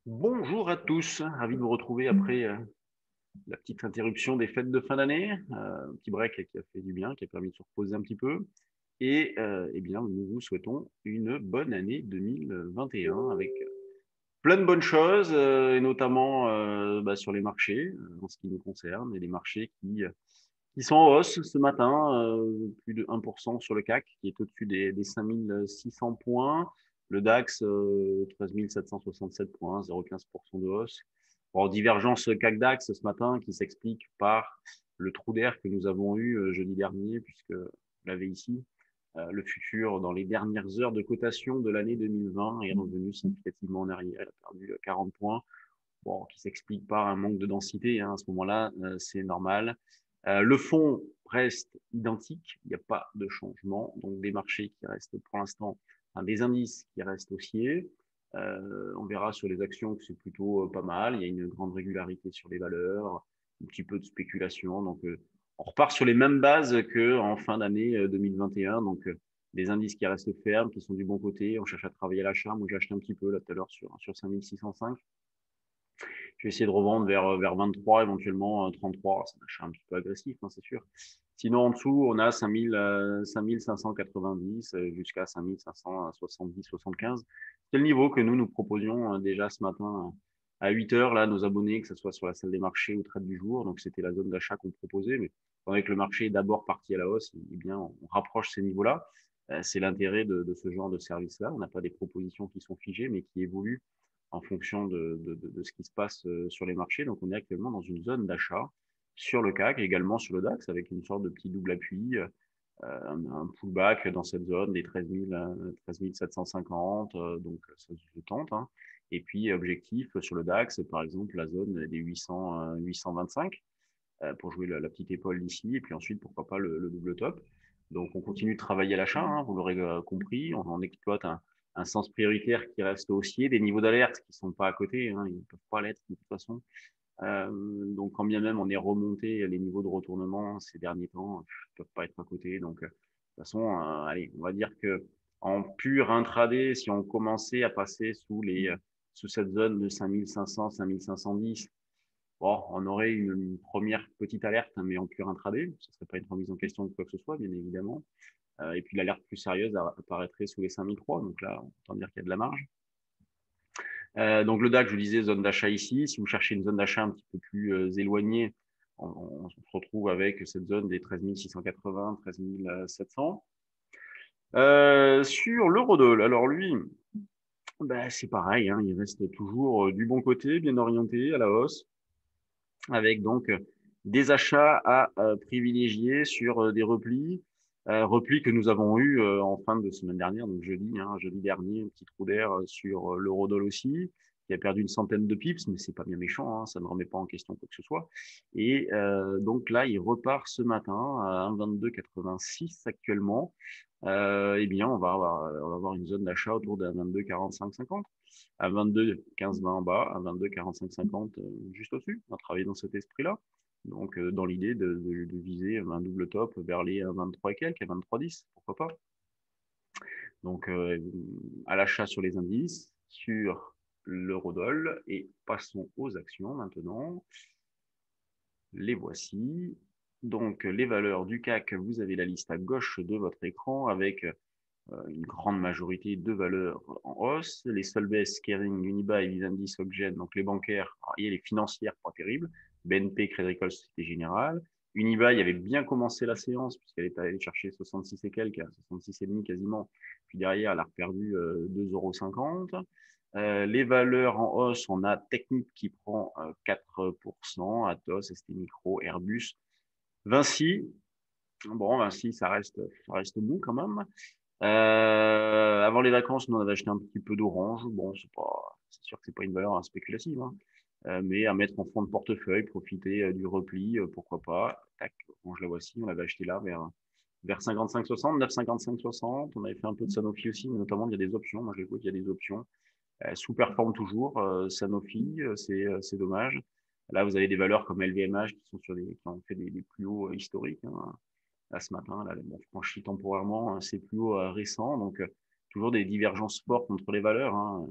Bonjour à tous, ravi de vous retrouver après la petite interruption des fêtes de fin d'année, un petit break qui a fait du bien, qui a permis de se reposer un petit peu. Et eh bien, nous vous souhaitons une bonne année 2021 avec plein de bonnes choses, et notamment sur les marchés, en ce qui nous concerne, et les marchés qui sont en hausse ce matin, plus de 1% sur le CAC, qui est au-dessus des 5600 points. Le DAX, 13 767 points, 0,15% de hausse. En divergence CAC-DAX ce matin qui s'explique par le trou d'air que nous avons eu jeudi dernier, puisque vous l'avez ici, le futur, dans les dernières heures de cotation de l'année 2020, est revenu significativement en arrière. Il a perdu 40 points, bon, qui s'explique par un manque de densité. Hein, à ce moment-là, c'est normal. Le fond reste identique, il n'y a pas de changement. Donc des marchés qui restent pour l'instant, enfin, des indices qui restent haussiers. On verra sur les actions que c'est plutôt pas mal. Il y a une grande régularité sur les valeurs, un petit peu de spéculation. Donc on repart sur les mêmes bases qu'en fin d'année 2021. Donc des indices qui restent fermes, qui sont du bon côté. On cherche à travailler à l'achat. Moi j'ai acheté un petit peu là tout à l'heure sur 5605. Je vais essayer de revendre vers 23, éventuellement 33. C'est un achat un petit peu agressif, hein, c'est sûr. Sinon, en dessous, on a 5590 jusqu'à 5570, 75. C'est le niveau que nous proposions déjà ce matin à 8 heures, là, nos abonnés, que ce soit sur la salle des marchés ou trade du jour. Donc, c'était la zone d'achat qu'on proposait. Mais avec le marché est d'abord parti à la hausse, eh bien, on rapproche ces niveaux-là. C'est l'intérêt de ce genre de service-là. On n'a pas des propositions qui sont figées, mais qui évoluent en fonction de ce qui se passe sur les marchés. Donc, on est actuellement dans une zone d'achat sur le CAC et également sur le DAX avec une sorte de petit double appui, un pullback dans cette zone des 13 750. Donc, ça se tente. Hein. Et puis, objectif sur le DAX, par exemple, la zone des 825 pour jouer la petite épaule ici. Et puis ensuite, pourquoi pas le double top. Donc, on continue de travailler à l'achat, hein, vous l'aurez compris. On exploite un sens prioritaire qui reste haussier, des niveaux d'alerte qui ne sont pas à côté, hein, ils ne peuvent pas l'être de toute façon. Donc, quand bien même on est remonté les niveaux de retournement ces derniers temps, ils ne peuvent pas être à côté. Donc, de toute façon, allez, on va dire que en pur intraday, si on commençait à passer sous cette zone de 5500, 5510, bon, on aurait une première petite alerte, hein, mais en pur intraday. Ce ne serait pas une remise en question de quoi que ce soit, bien évidemment. Et puis l'alerte plus sérieuse apparaîtrait sous les 5003. Donc là, on peut dire qu'il y a de la marge. Donc le DAX, je vous disais, zone d'achat ici. Si vous cherchez une zone d'achat un petit peu plus éloignée, on se retrouve avec cette zone des 13 680, 13 700. Sur l'eurodoll, alors lui, ben, c'est pareil, hein, il reste toujours du bon côté, bien orienté à la hausse, avec donc des achats à privilégier sur des replis que nous avons eu en fin de semaine dernière, donc jeudi, hein, jeudi dernier, un petit trou d'air sur l'eurodoll aussi, qui a perdu une centaine de pips, mais c'est pas bien méchant, hein, ça ne remet pas en question quoi que ce soit. Et donc là, il repart ce matin à 1,2286 actuellement. Eh bien, on va avoir une zone d'achat autour d'un 22,45-50 à 22 15 20 en bas, à 22 45 50 juste au-dessus. On va travailler dans cet esprit-là. Donc, dans l'idée de viser un double top vers les 23 et quelques, à 23 10, pourquoi pas. Donc, à l'achat sur les indices, sur l'eurodoll, et passons aux actions maintenant. Les voici. Donc, les valeurs du CAC, vous avez la liste à gauche de votre écran avec une grande majorité de valeurs en hausse. Les Solvay, Kering, Unibail, Vivendi, Soggen, donc les bancaires et les financières, pas terribles. BNP, Crédit Agricole, Société Générale. Unibail avait bien commencé la séance puisqu'elle est allée chercher 66 et quelques, 66,5 quasiment. Puis derrière, elle a perdu 2,50 €. Les valeurs en hausse, on a Technip qui prend 4%, Atos, ST Micro, Airbus, Vinci. Bon, Vinci, ça reste bon quand même. Avant les vacances, nous on avait acheté un petit peu d'orange. Bon, c'est sûr que c'est pas une valeur spéculative, hein. Mais à mettre en fond de portefeuille, profiter du repli, pourquoi pas. Tac, orange la voici, on l'avait acheté là vers 55,60, 9,55,60. On avait fait un peu de Sanofi aussi, mais notamment il y a des options. Moi, je l'écoute, il y a des options. Sous-performe toujours. Sanofi, c'est dommage. Là, vous avez des valeurs comme LVMH qui ont fait des plus hauts historiques, hein. Là, ce matin, là, bon, franchi temporairement ces plus hauts récents. Donc, toujours des divergences fortes entre les valeurs, hein.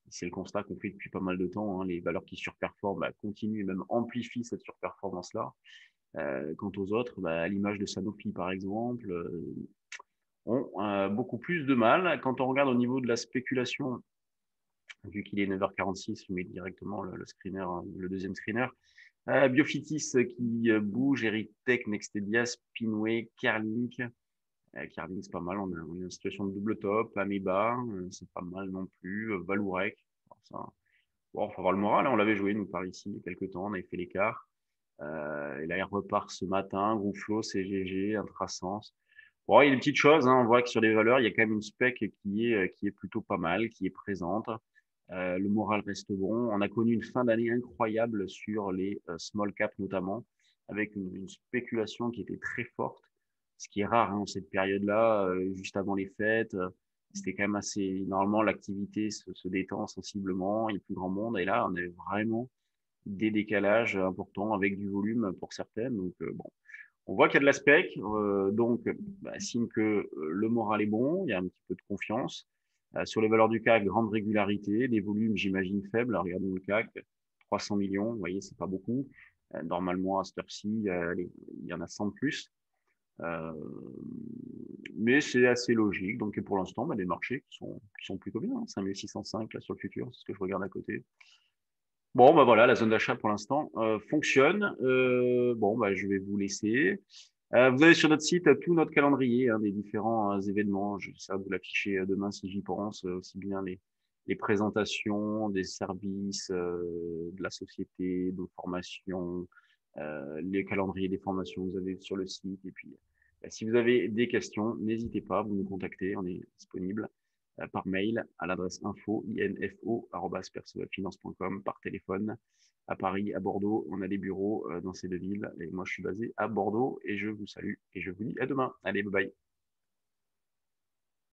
C'est le constat qu'on fait depuis pas mal de temps, hein. Les valeurs qui surperforment continuent et même amplifient cette surperformance-là. Quant aux autres, à l'image de Sanofi par exemple, ont beaucoup plus de mal. Quand on regarde au niveau de la spéculation, vu qu'il est 9h46, je mets directement le screener, le deuxième screener. Biofitis qui bouge, Erytech, Nextedia, Spinway, Carlink. Carlink, c'est pas mal, on est en situation de double top. Ameba, c'est pas mal non plus. Valourec, ça, bon, faut avoir le moral, hein. On l'avait joué, nous, par ici, il y a quelques temps, on avait fait l'écart. Et là, il repart ce matin. Groupflow, CGG, Intrasens. Bon, il y a des petites choses, hein. On voit que sur les valeurs, il y a quand même une spec qui est plutôt pas mal, qui est présente. Le moral reste bon. On a connu une fin d'année incroyable sur les small caps notamment, avec une spéculation qui était très forte, ce qui est rare, hein, en cette période-là, juste avant les fêtes. C'était quand même assez. Normalement, l'activité se détend sensiblement, il y a plus grand monde. Et là, on avait vraiment des décalages importants avec du volume pour certaines. Donc, bon, on voit qu'il y a de la spec, donc signe que le moral est bon, il y a un petit peu de confiance. Sur les valeurs du CAC, grande régularité, des volumes, j'imagine, faibles. Alors, regardons le CAC, 300 millions, vous voyez, c'est pas beaucoup. Normalement, à cette heure-ci, il y en a 100 de plus. Mais c'est assez logique. Donc, pour l'instant, des marchés qui sont plutôt bien, hein. 5605 là, sur le futur, c'est ce que je regarde à côté. Bon, voilà, la zone d'achat pour l'instant fonctionne. Bon, je vais vous laisser. Vous avez sur notre site tout notre calendrier, hein, des différents événements. Ça vous l'afficher demain si j'y pense, aussi bien les présentations des services de la société, de formations, les calendriers des formations que vous avez sur le site. Et puis, si vous avez des questions, n'hésitez pas, vous nous contactez, on est disponible par mail à l'adresse info@percevalfinance.com, par téléphone à Paris, à Bordeaux. On a des bureaux dans ces deux villes et moi je suis basé à Bordeaux et je vous salue et je vous dis à demain. Allez, bye bye.